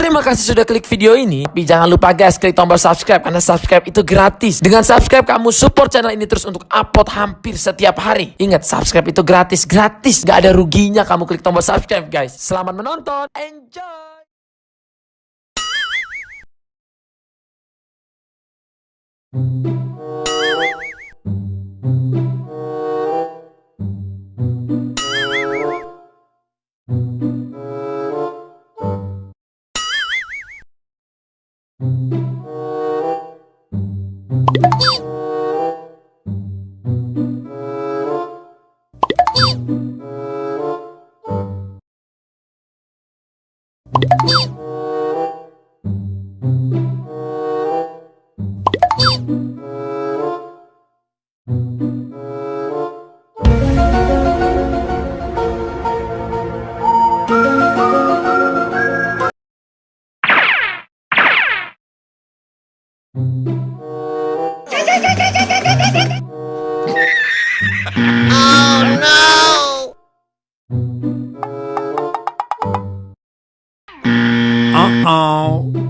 Terima kasih sudah klik video ini. Tapi jangan lupa guys, klik tombol subscribe karena subscribe itu gratis. Dengan subscribe kamu support channel ini terus untuk upload hampir setiap hari. Ingat, subscribe itu gratis. Gak ada ruginya kamu klik tombol subscribe guys. Selamat menonton. Enjoy. Oh no! Uh-oh.